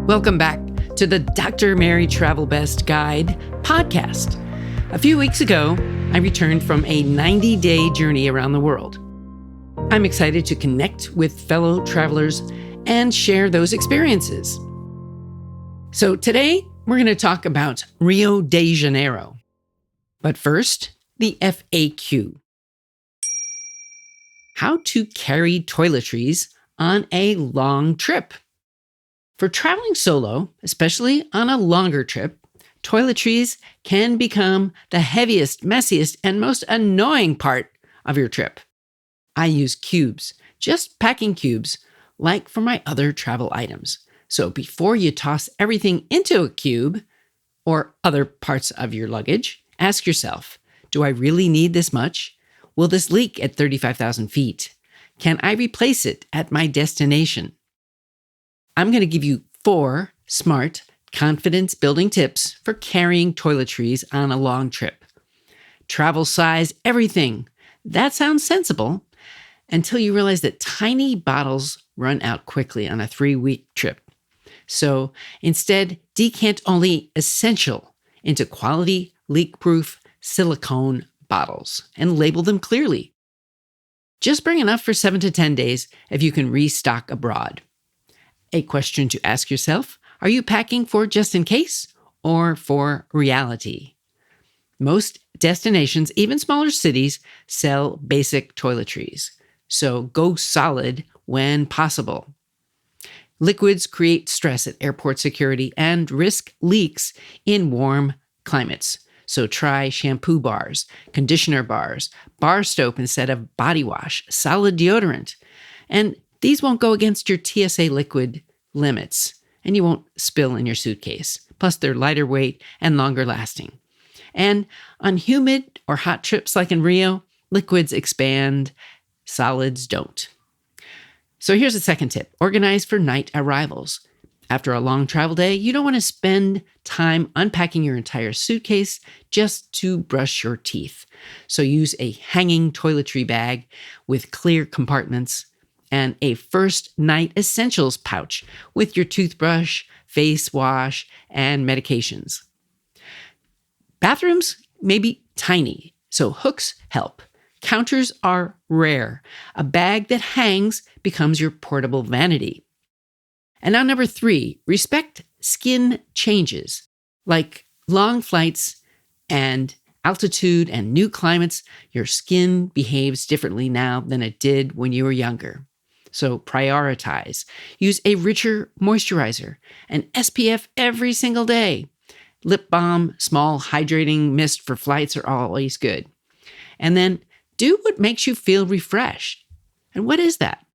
Welcome back to the Dr. Mary Travelbest Guide podcast. A few weeks ago, I returned from a 90-day journey around the world. I'm excited to connect with fellow travelers and share those experiences. So today, we're going to talk about Rio de Janeiro. But first, the FAQ. How to carry toiletries on a long trip. For traveling solo, especially on a longer trip, toiletries can become the heaviest, messiest, and most annoying part of your trip. I use cubes, just packing cubes, like for my other travel items. So before you toss everything into a cube or other parts of your luggage, ask yourself, do I really need this much? Will this leak at 35,000 feet? Can I replace it at my destination? I'm going to give you 4 smart, confidence-building tips for carrying toiletries on a long trip. Travel size everything. That sounds sensible until you realize that tiny bottles run out quickly on a 3-week trip. So instead, decant only essential into quality, leak-proof silicone bottles and label them clearly. Just bring enough for 7 to 10 days if you can restock abroad. A question to ask yourself, are you packing for just in case or for reality? Most destinations, even smaller cities, sell basic toiletries. So go solid when possible. Liquids create stress at airport security and risk leaks in warm climates. So try shampoo bars, conditioner bars, bar soap instead of body wash, solid deodorant. And these won't go against your TSA liquid limits, and you won't spill in your suitcase. Plus, they're lighter weight and longer lasting. And on humid or hot trips like in Rio, liquids expand, solids don't. So here's a second tip. Organize for night arrivals. After a long travel day, you don't want to spend time unpacking your entire suitcase just to brush your teeth. So use a hanging toiletry bag with clear compartments and a first night essentials pouch with your toothbrush, face wash, and medications. Bathrooms may be tiny, so hooks help. Counters are rare. A bag that hangs becomes your portable vanity. And now number 3, respect skin changes. Like long flights and altitude and new climates, your skin behaves differently now than it did when you were younger. So prioritize. Use a richer moisturizer and SPF every single day. Lip balm, small hydrating mist for flights are always good. And then do what makes you feel refreshed. And what is that?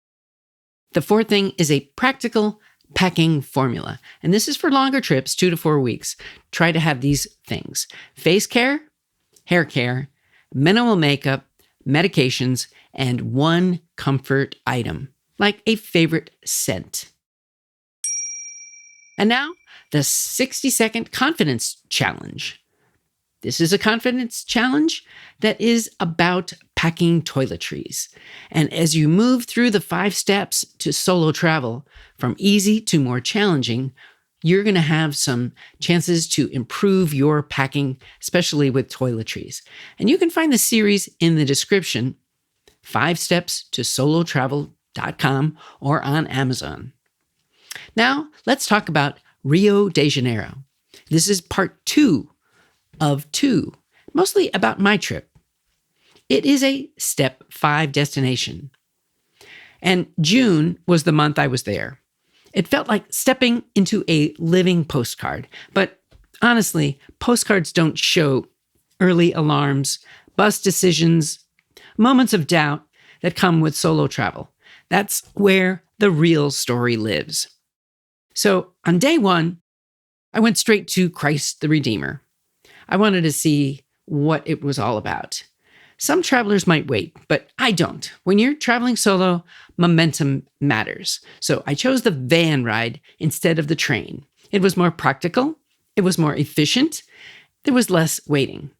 The 4th thing is a practical packing formula. And this is for longer trips, 2 to 4 weeks. Try to have these things: face care, hair care, minimal makeup, medications, and 1 comfort item, like a favorite scent. And now, the 60-second confidence challenge. This is a confidence challenge that is about packing toiletries. And as you move through the 5 steps to solo travel, from easy to more challenging, you're going to have some chances to improve your packing, especially with toiletries. And you can find the series in the description, 5 Steps to Solotravel.com or on Amazon. Now, let's talk about Rio de Janeiro. This is part 2 of 2, mostly about my trip. It is a step 5 destination. And June was the month I was there. It felt like stepping into a living postcard. But honestly, postcards don't show early alarms, bus decisions, moments of doubt that come with solo travel. That's where the real story lives. So on day 1, I went straight to Christ the Redeemer. I wanted to see what it was all about. Some travelers might wait, but I don't. When you're traveling solo, momentum matters. So I chose the van ride instead of the train. It was more practical. It was more efficient. There was less waiting.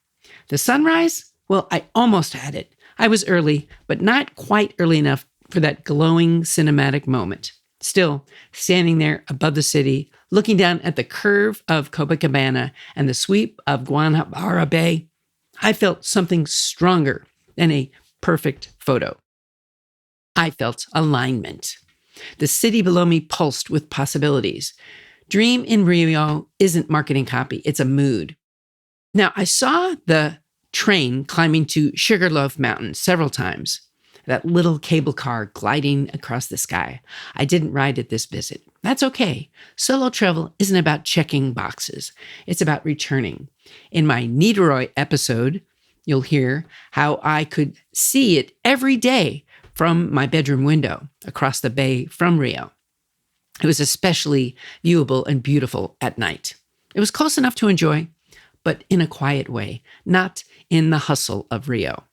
The sunrise? Well, I almost had it. I was early, but not quite early enough for that glowing cinematic moment. Still, standing there above the city, Looking down at the curve of Copacabana and the sweep of Guanabara Bay, I felt something stronger than a perfect photo. I felt alignment. The city below me pulsed with possibilities. Dream in Rio isn't marketing copy, it's a mood. Now, I saw the train climbing to Sugarloaf Mountain several times, that little cable car gliding across the sky. I didn't ride it this visit. That's okay. Solo travel isn't about checking boxes. It's about returning. In my Niteroi episode, you'll hear how I could see it every day from my bedroom window across the bay from Rio. It was especially viewable and beautiful at night. It was close enough to enjoy, but in a quiet way, not in the hustle of Rio.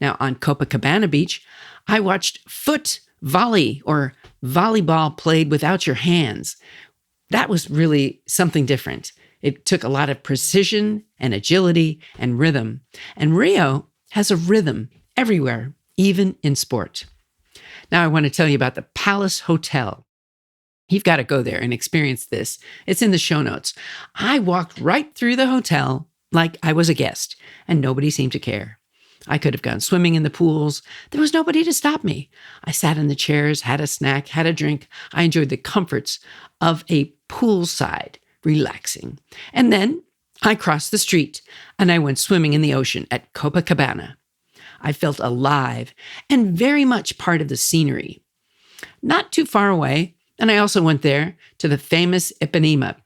Now, on Copacabana Beach, I watched foot volley or volleyball played without your hands. That was really something different. It took a lot of precision and agility and rhythm. And Rio has a rhythm everywhere, even in sport. Now, I want to tell you about the Palace Hotel. You've got to go there and experience this. It's in the show notes. I walked right through the hotel like I was a guest, and nobody seemed to care. I could have gone swimming in the pools. There was nobody to stop me. I sat in the chairs, had a snack, had a drink. I enjoyed the comforts of a poolside, relaxing. And then I crossed the street and I went swimming in the ocean at Copacabana. I felt alive and very much part of the scenery. Not too far away, and I also went there to the famous Ipanema.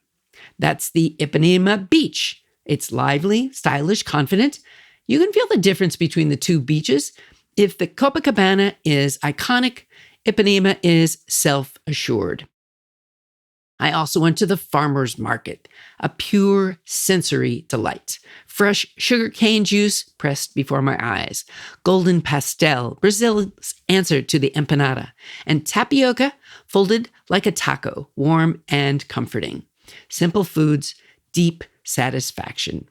That's the Ipanema Beach. It's lively, stylish, confident. You can feel the difference between the two beaches. If the Copacabana is iconic, Ipanema is self-assured. I also went to the farmer's market, a pure sensory delight. Fresh sugarcane juice pressed before my eyes, golden pastel, Brazil's answer to the empanada, and tapioca folded like a taco, warm and comforting. Simple foods, deep satisfaction.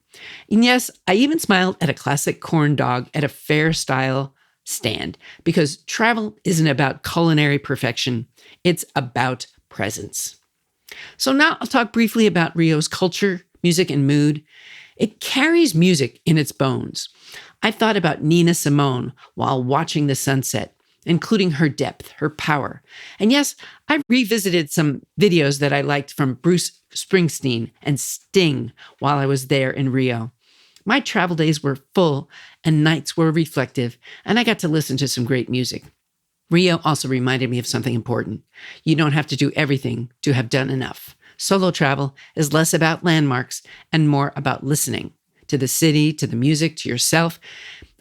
And yes, I even smiled at a classic corn dog at a fair-style stand, because travel isn't about culinary perfection, it's about presence. So now I'll talk briefly about Rio's culture, music, and mood. It carries music in its bones. I thought about Nina Simone while watching the sunset, including her depth, her power. And yes, I revisited some videos that I liked from Bruce Springsteen and Sting while I was there in Rio. My travel days were full and nights were reflective, and I got to listen to some great music. Rio also reminded me of something important. You don't have to do everything to have done enough. Solo travel is less about landmarks and more about listening to the city, to the music, to yourself.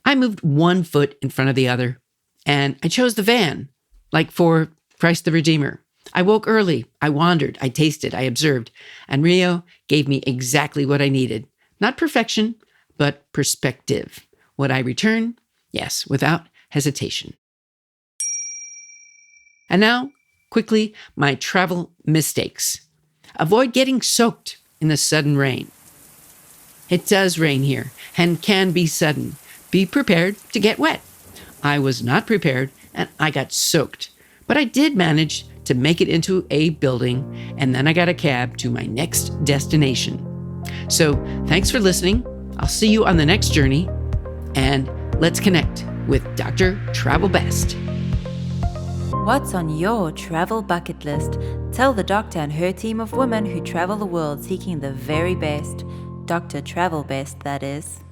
I moved one foot in front of the other, and I chose the van, like for Christ the Redeemer. I woke early, I wandered, I tasted, I observed, and Rio gave me exactly what I needed. Not perfection, but perspective. Would I return? Yes, without hesitation. And now, quickly, my travel mistakes. Avoid getting soaked in the sudden rain. It does rain here and can be sudden. Be prepared to get wet. I was not prepared and I got soaked, but I did manage to make it into a building, and then I got a cab to my next destination. So thanks for listening. I'll see you on the next journey, and let's connect with Dr. Travelbest. What's on your travel bucket list? Tell the doctor and her team of women who travel the world seeking the very best. Dr. Travelbest, that is.